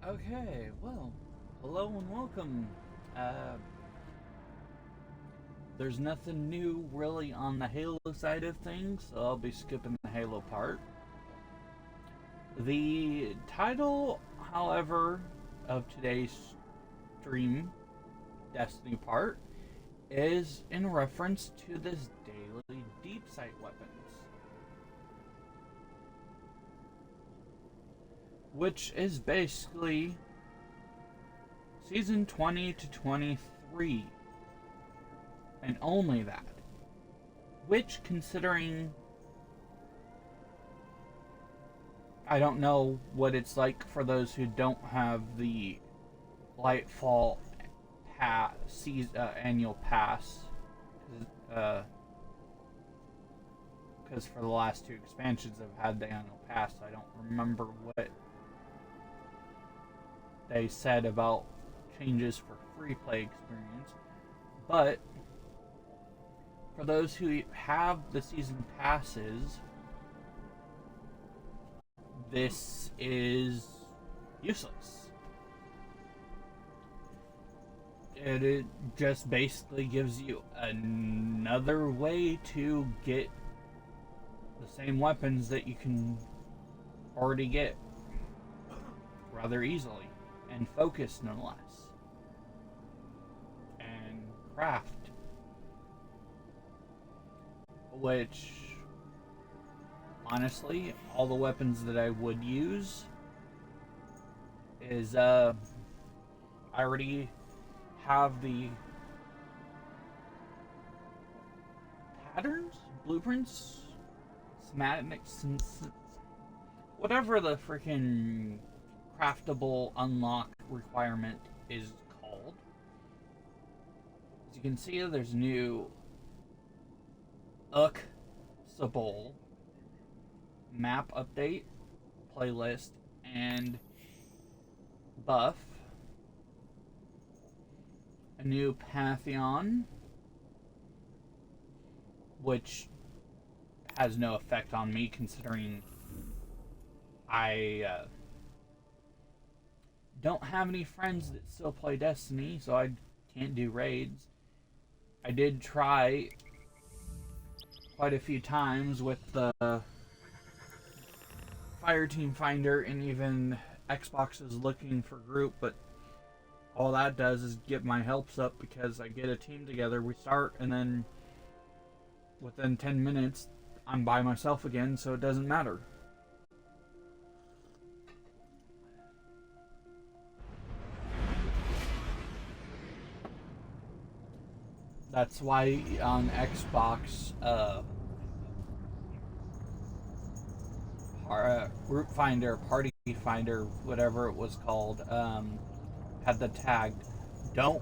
Okay, well, hello and welcome. Uh, there's nothing new really on the Halo side of things, so I'll be skipping the Halo part. The title, however, of today's stream, Destiny part, is in reference to this daily deep sight weapons, which is basically season 20 to 23, and only that. Which, considering I don't know what it's like for those who don't have the Lightfall annual pass, because for the last two expansions I've had the annual pass. I don't remember what they said about changes for free play experience, but for those who have the season passes, this is useless. It just basically gives you another way to get the same weapons that you can already get rather easily, and focus no less, and craft, which honestly, all the weapons that I would use is I already have the patterns, blueprints, schematics, whatever the freaking craftable unlock requirement is called. As you can see, there's new Sabol map update, playlist, and buff. A new Pantheon, which has no effect on me considering I don't have any friends that still play Destiny, so I can't do raids. I did try quite a few times with the Fireteam Finder and even Xbox is looking for group, but all that does is get my helps up because I get a team together, we start, and then within 10 minutes I'm by myself again, so it doesn't matter. That's why on Xbox, Group Finder, Party Finder, whatever it was called, had the tag, "Don't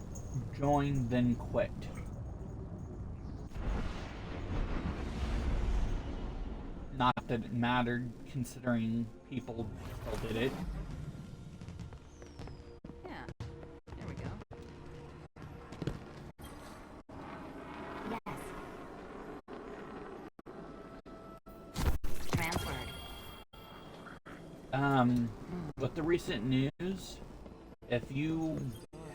join, then quit." Not that it mattered, considering people still did it. Yeah, there we go. Yes. Transferred. With the recent news, if you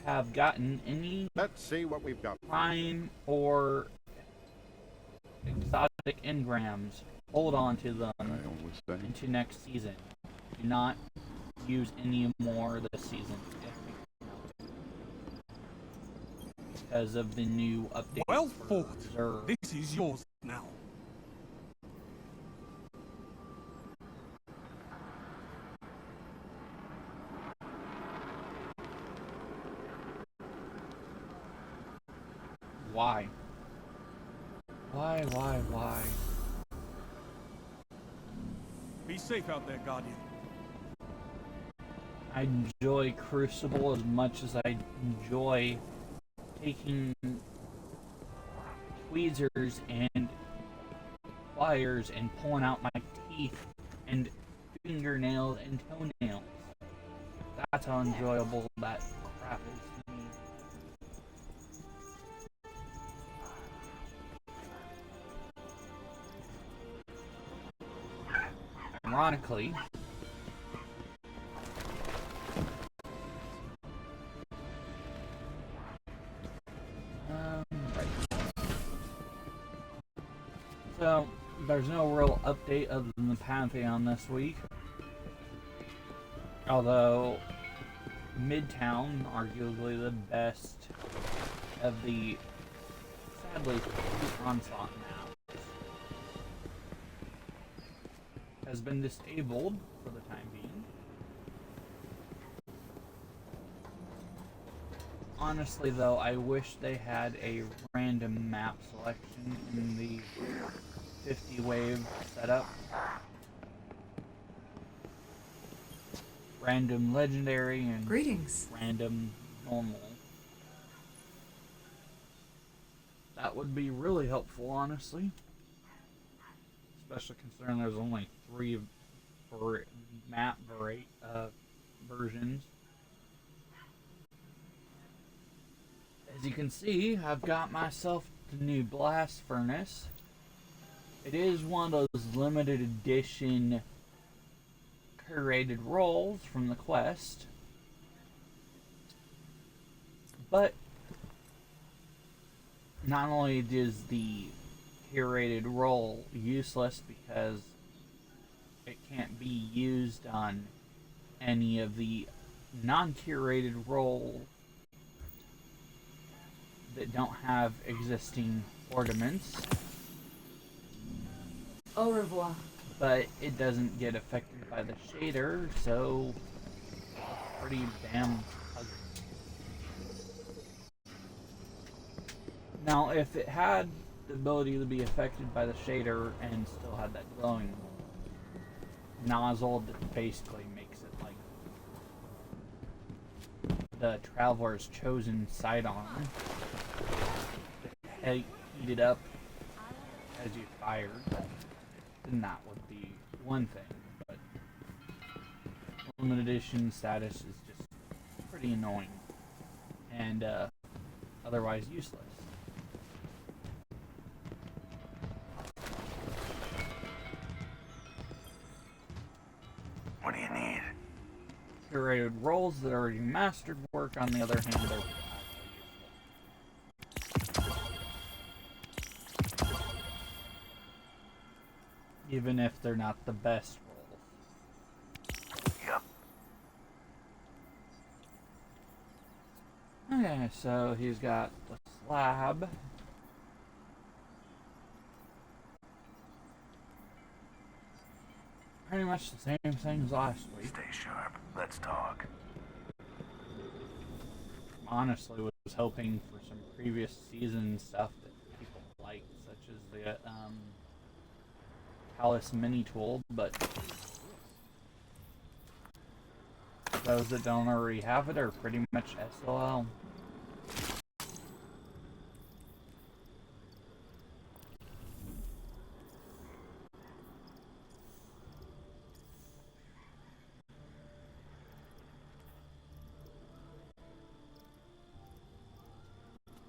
have gotten any Let's see what we've got. prime or exotic engrams, hold on to them into next season. Do not use any more this season because of the new update. Well fought. This is yours now. Why? Why? Be safe out there, Guardian. I enjoy Crucible as much as I enjoy taking tweezers and pliers and pulling out my teeth and fingernails and toenails. That's how enjoyable that crap is to me. Ironically, So, there's no real update other than the Pantheon this week. Although, Midtown, arguably the best of the, sadly, Onslaught maps, has been disabled for the time being. Honestly, though, I wish they had a random map selection in the 50 wave setup. Random legendary and Greetings. random normal. That would be really helpful, honestly. Especially considering there's only 3 map versions. As you can see, I've got myself the new blast furnace. It is one of those limited edition curated rolls from the quest. But not only is the curated roll useless because it can't be used on any of the non-curated rolls that don't have existing ornaments. Au revoir. But it doesn't get affected by the shader, so it's pretty damn ugly. Now, if it had the ability to be affected by the shader and still had that glowing nozzle that basically makes it like the Traveler's Chosen sidearm, heat it up as you fired, then that would be one thing. But limited edition status is just pretty annoying and otherwise useless. What do you need? Curated roles that already mastered work, on the other hand, are useful. Even if they're not the best roles. Yep. Okay, so he's got the slab. Pretty much the same thing as last week. Stay sharp. Let's talk. Honestly, was hoping for some previous season stuff that people liked, such as the Palace mini tool, but those that don't already have it are pretty much SOL.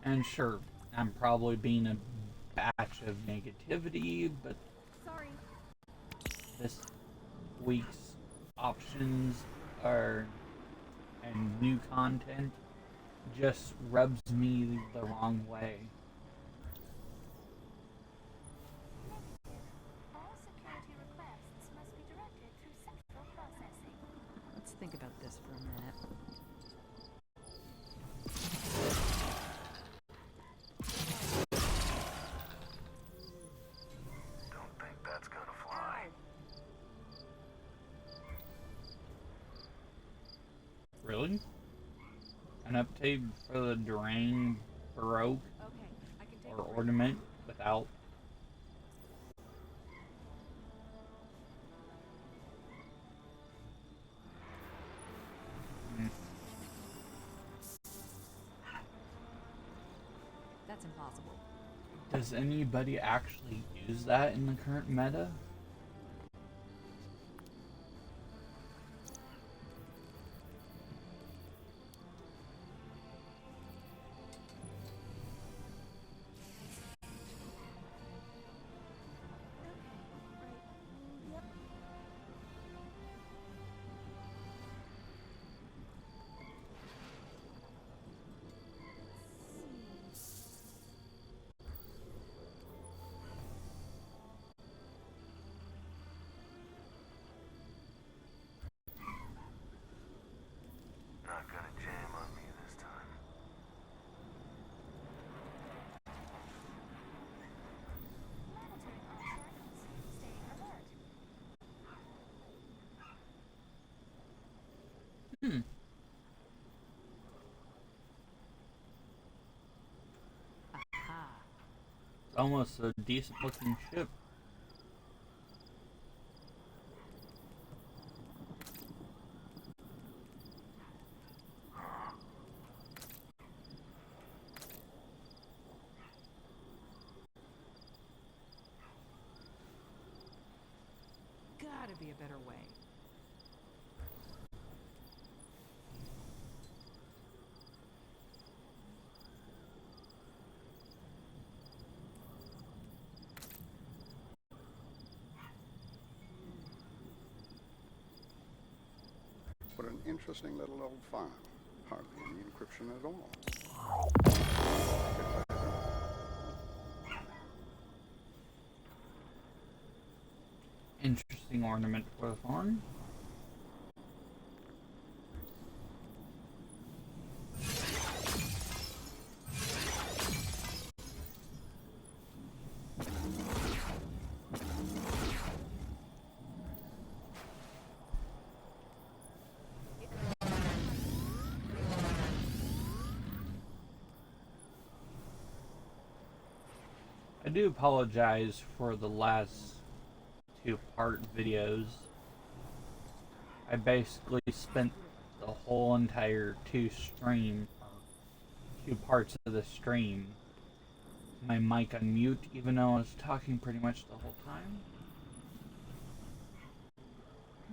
And sure, I'm probably being a batch of negativity, but Sorry. this week's options are and new content just rubs me the wrong way. All security requests must be directed through central processing. Let's think about this for a minute. Don't think that's gonna fly. Really? An update for the Drain Baroque Okay, I can take or ornament without. That's impossible. Does anybody actually use that in the current meta? Yep. It's almost a decent looking ship. Gotta be a better way. What an interesting little old file. Hardly any encryption at all. Interesting ornament for the farm. I do apologize for the last two-part videos. I basically spent the whole entire two parts of the stream, my mic on mute, even though I was talking pretty much the whole time.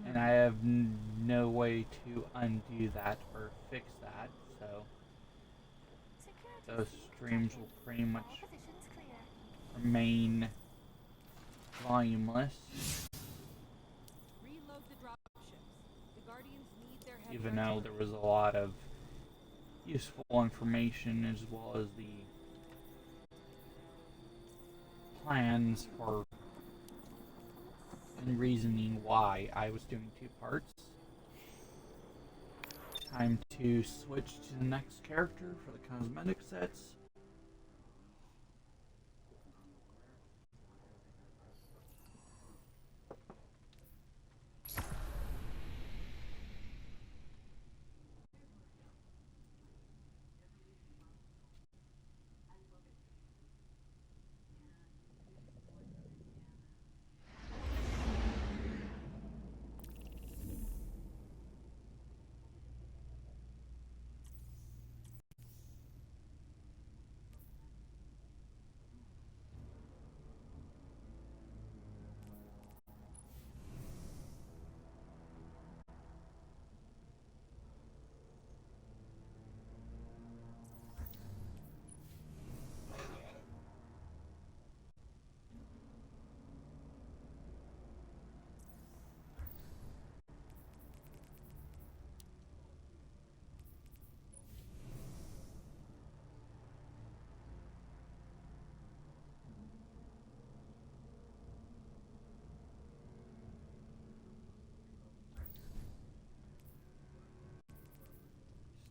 And I have no way to undo that or fix that, so those streams will pretty much Positions clear. remain volumeless, Reload the dropships. The Guardians need their heavy even though there was a lot of useful information as well as the plans for and reasoning why I was doing two parts. Time to switch to the next character for the cosmetic sets.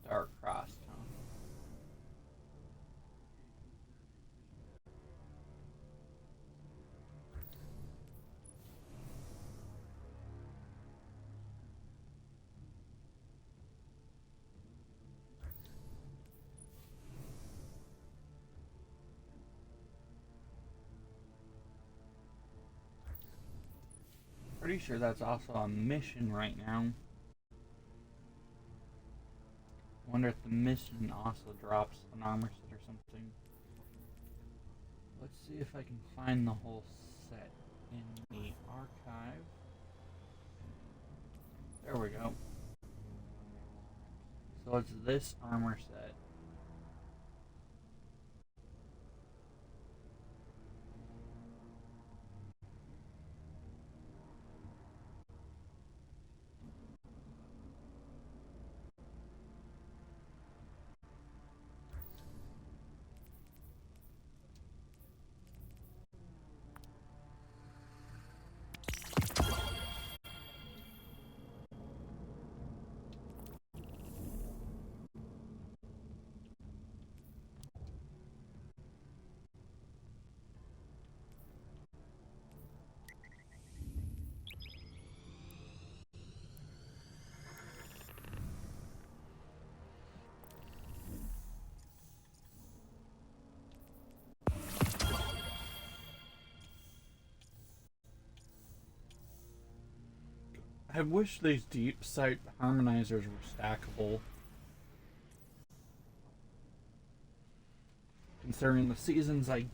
Star-crossed, huh? Pretty sure that's also a mission right now. Wonder if the mission also drops an armor set or something. Let's see if I can find the whole set in the archive. There we go. So it's this armor set. I wish these deep site harmonizers were stackable. Considering the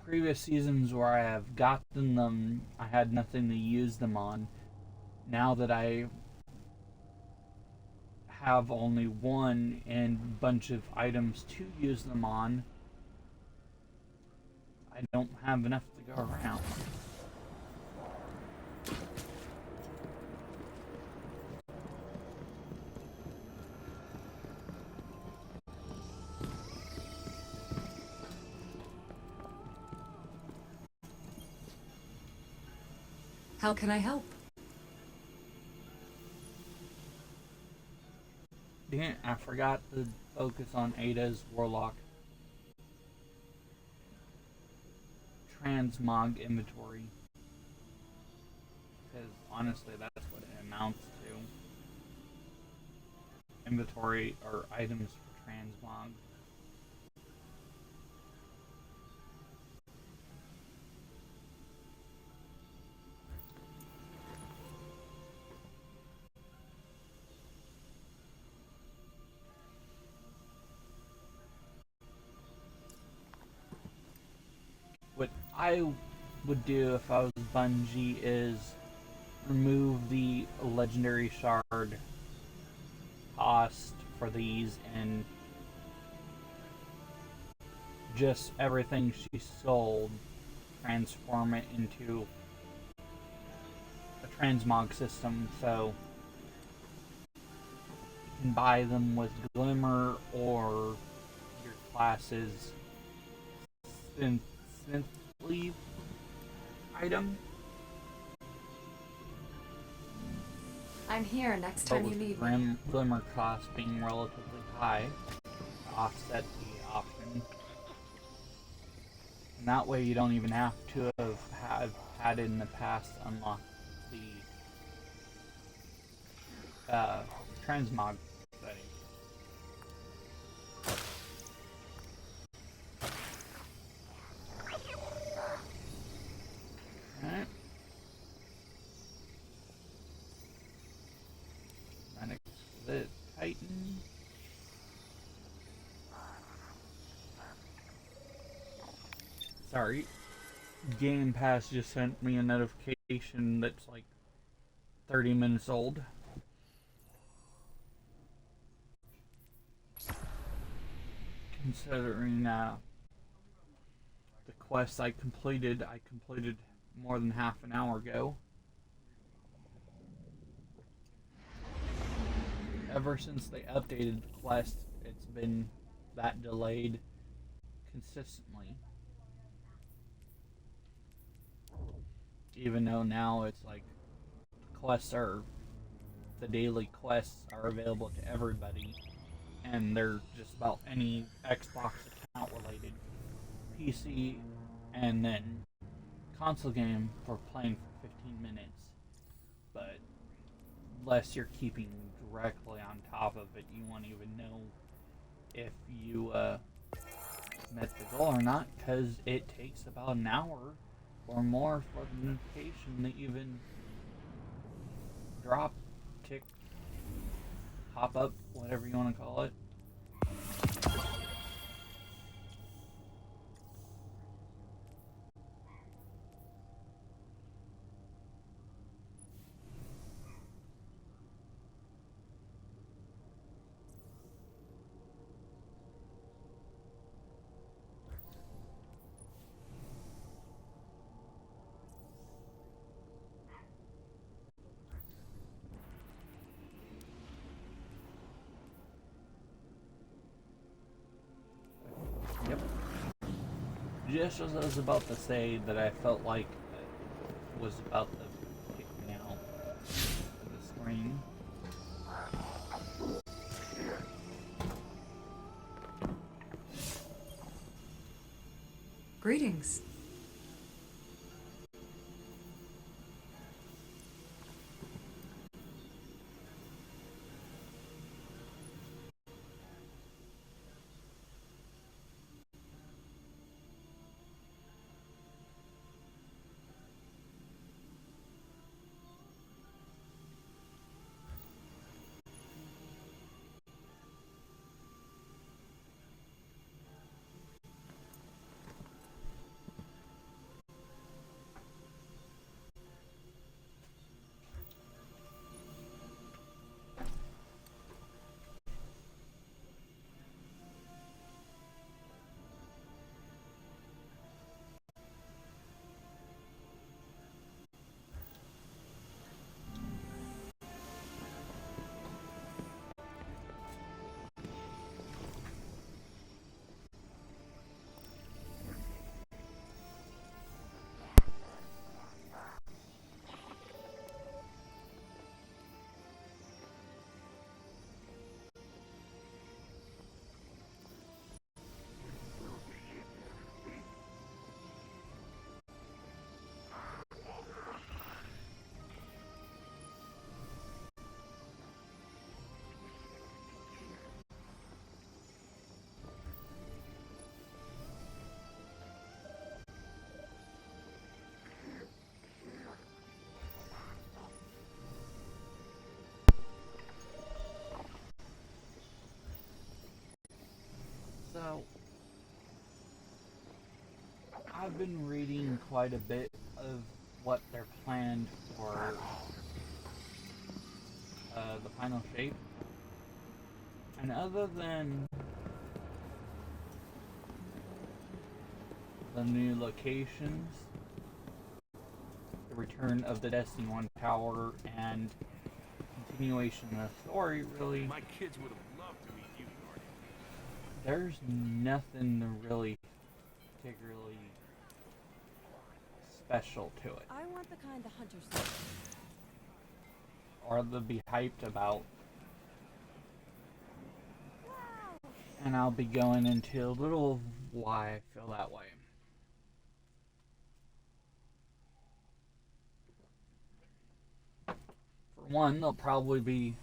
previous seasons where I have gotten them, I had nothing to use them on. Now that I have only one and bunch of items to use them on, I don't have enough to go around. How can I help? Dang it, I forgot to focus on Ada's Warlock transmog inventory. Because honestly, that's what it amounts to. Inventory or items for transmog. What I would do if I was Bungie is remove the legendary shard cost for these and just everything she sold transform it into a transmog system, so you can buy them with Glimmer or your class's synthly item. I'm here next time you need me. Glimmer cost being relatively high to offset the option. And that way you don't even have to have had it in the past to unlock the transmog setting. Alright. Next, the Titan. Sorry. Game Pass just sent me a notification that's like 30 minutes old. Considering the quest I completed more than half an hour ago. Ever since they updated the quest, it's been that delayed consistently. Even though now it's like the daily quests are available to everybody, and they're just about any Xbox account related, PC, and then console game for playing for 15 minutes. But unless you're keeping directly on top of it, you won't even know if you met the goal or not, because it takes about an hour or more for the notification to even drop, tick, pop up, whatever you want to call it. Yep. Just as I was about to say that I felt like it was about to kick me out of the screen. Greetings. I've been reading quite a bit of what they're planned for the final shape. And other than the new locations, the return of the Destiny 1 tower, and continuation of the story, really, My kids would have loved to meet you, Guardian. there's nothing really particularly special to it, I want the kind the hunters do. or to be hyped about. And I'll be going into a little of why I feel that way. For one, they'll probably be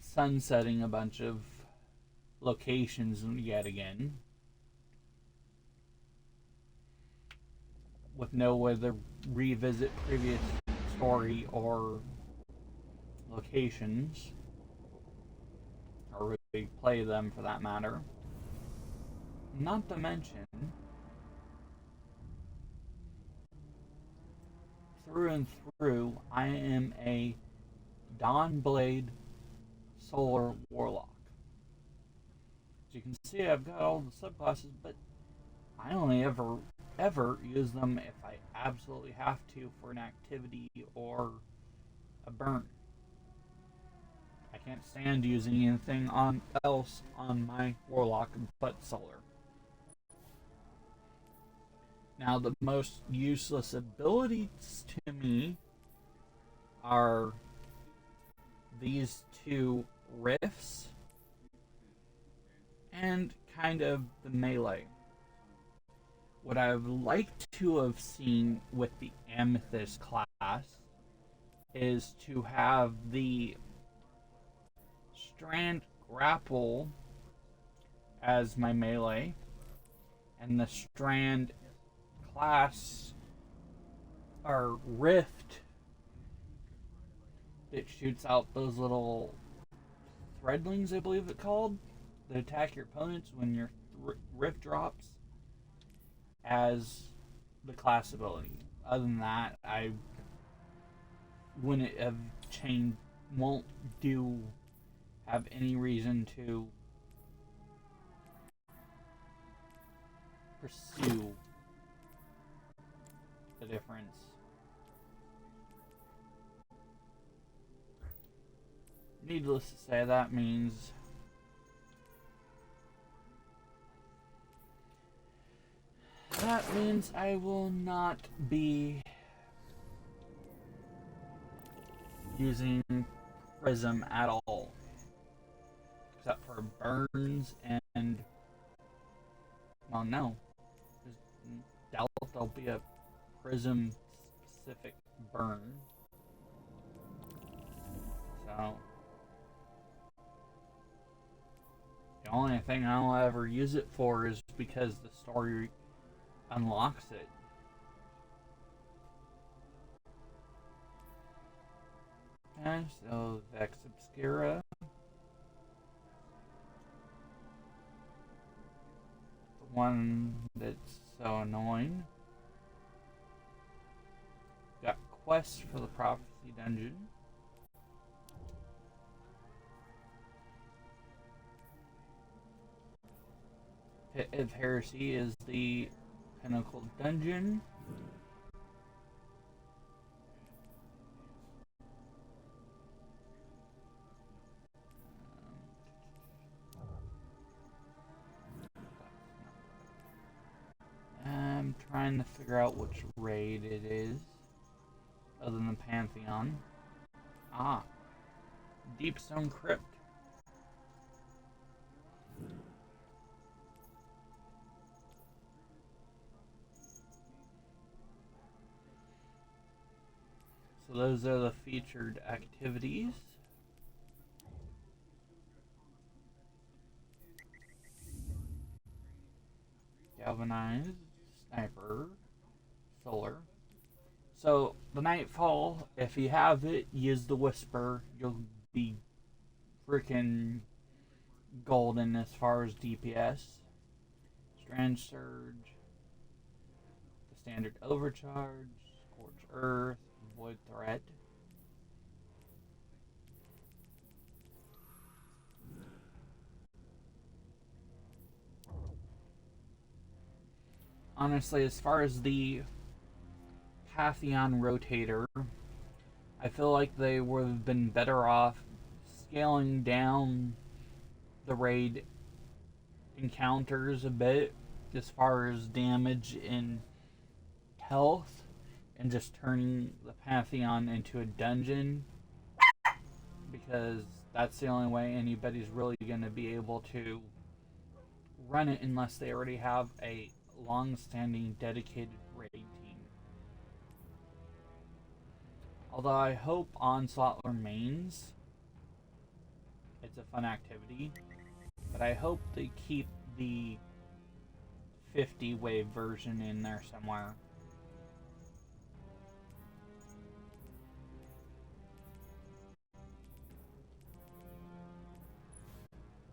sunsetting a bunch of locations yet again, with no way to revisit previous story or locations, or replay them for that matter. Not to mention, through and through, I am a Dawnblade Solar Warlock. As you can see, I've got all the subclasses, but I only ever use them if I absolutely have to for an activity or a burn. I can't stand using anything else on my Warlock but Solar. Now, the most useless abilities to me are these two rifts and kind of the melee. What I would like to have seen with the Amethyst class is to have the Strand Grapple as my melee, and the Strand class or Rift that shoots out those little threadlings, I believe it's called, that attack your opponents when your Rift drops, as the class ability. Other than that, I wouldn't have changed, won't have any reason to pursue the difference. Needless to say, that means I will not be using Prism at all, except for burns and, well, no, doubt there'll be a Prism specific burn. So the only thing I'll ever use it for is because the story unlocks it. Okay, so Vex Obscura. The one that's so annoying. Got quests for the Prophecy Dungeon. Pit of Heresy is the Pinnacle Dungeon. I'm trying to figure out which raid it is, other than the Pantheon. Ah, Deepstone Crypt. So those are the featured activities. Galvanized, Sniper, Solar. So the Nightfall, if you have it, use the Whisper. You'll be freaking golden as far as DPS. Strand Surge, the standard overcharge, Scorch Earth, Void Threat. Honestly, as far as the Pantheon Rotator, I feel like they would have been better off scaling down the raid encounters a bit as far as damage and health, and just turning the Pantheon into a dungeon, because that's the only way anybody's really going to be able to run it unless they already have a long-standing dedicated raid team. Although I hope Onslaught remains. It's a fun activity. But I hope they keep the 50 wave version in there somewhere.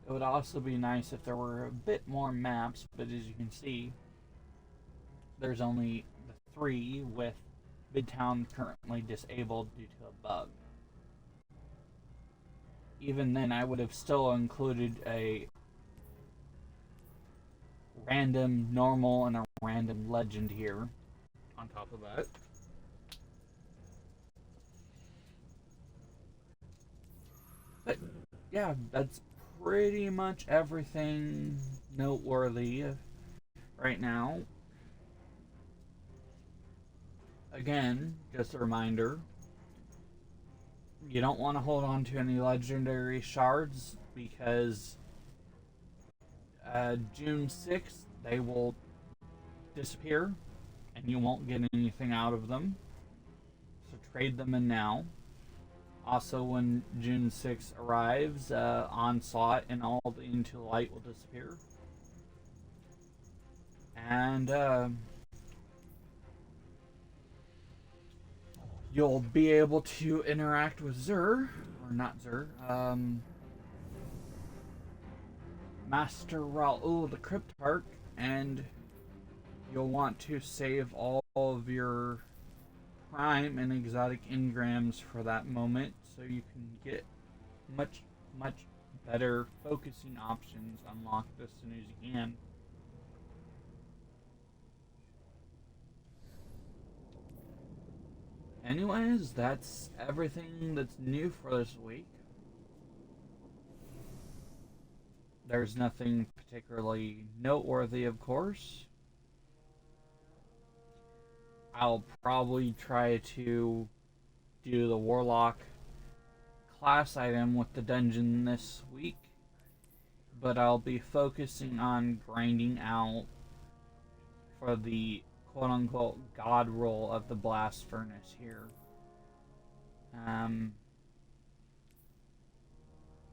It would also be nice if there were a bit more maps, but as you can see, there's only the 3, with Midtown currently disabled due to a bug. Even then, I would have still included a random normal and a random legend here on top of that. But yeah, that's pretty much everything noteworthy right now. Again, just a reminder, you don't want to hold on to any legendary shards, because June 6th they will disappear and you won't get anything out of them. So trade them in now. Also, when June 6th arrives, Onslaught and all the Into Light will disappear. And you'll be able to interact with Zur, or not Zur, Master Raul the Cryptarch, and you'll want to save all of your prime and exotic engrams for that moment, so you can get much better focusing options unlocked as soon as you can. Anyways, that's everything that's new for this week. There's nothing particularly noteworthy, of course. I'll probably try to do the Warlock class item with the dungeon this week, but I'll be focusing on grinding out for the quote-unquote god roll of the blast furnace here. And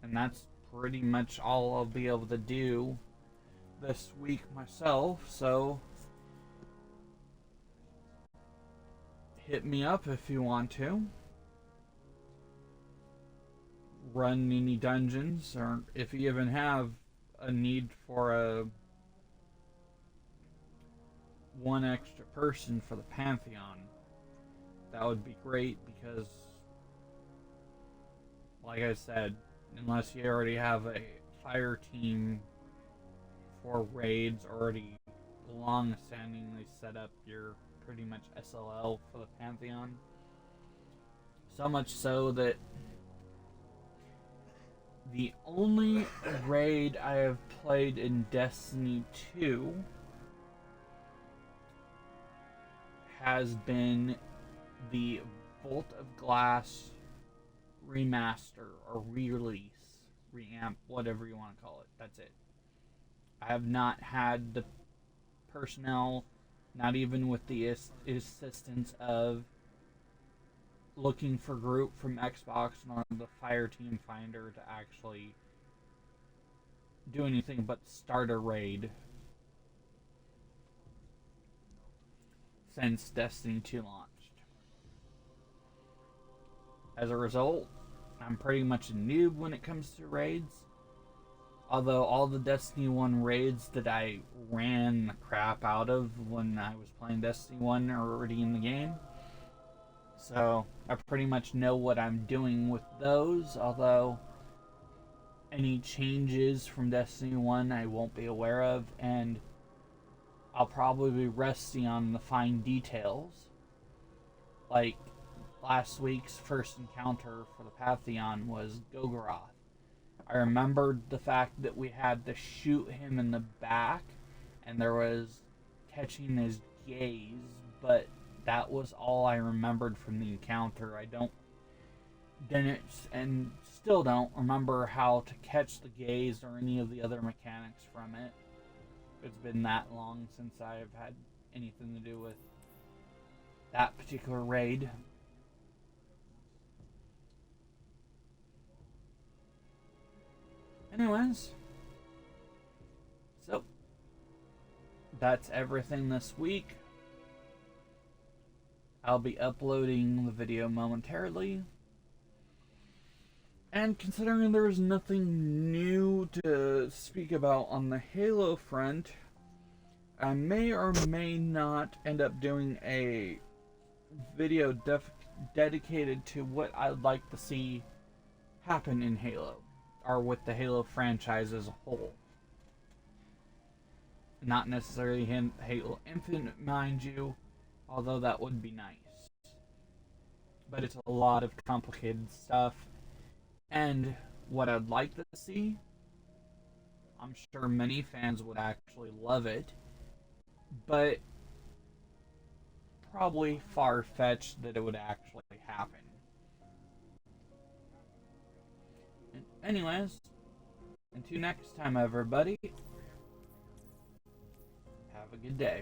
that's pretty much all I'll be able to do this week myself, so hit me up if you want to run any dungeons, or if you even have a need for a one extra person for the Pantheon. That would be great, because like I said, unless you already have a fire team for raids already long-standingly set up, you're pretty much SLL for the Pantheon. So much so that the only raid I have played in Destiny 2 has been the Bolt of Glass remaster or re-release, reamp, whatever you want to call it. That's it. I have not had the personnel, not even with the assistance of looking for group from Xbox nor the Fire Team Finder, to actually do anything but start a raid since Destiny 2 launched. As a result, I'm pretty much a noob when it comes to raids. Although all the Destiny 1 raids that I ran the crap out of when I was playing Destiny 1 are already in the game. So I pretty much know what I'm doing with those, although any changes from Destiny 1 I won't be aware of, and I'll probably be rusty on the fine details. Like last week's first encounter for the Pantheon was Gogoroth. I remembered the fact that we had to shoot him in the back, and there was catching his gaze, but that was all I remembered from the encounter. I didn't and still don't remember how to catch the gaze or any of the other mechanics from it. It's been that long since I've had anything to do with that particular raid. Anyways, so that's everything this week. I'll be uploading the video momentarily. And considering there's nothing new to speak about on the Halo front, I may or may not end up doing a video dedicated to what I'd like to see happen in Halo, or with the Halo franchise as a whole. Not necessarily Halo Infinite, mind you, although that would be nice. But it's a lot of complicated stuff, and what I'd like to see, I'm sure many fans would actually love it, but probably far-fetched that it would actually happen. Anyways, until next time, everybody, have a good day.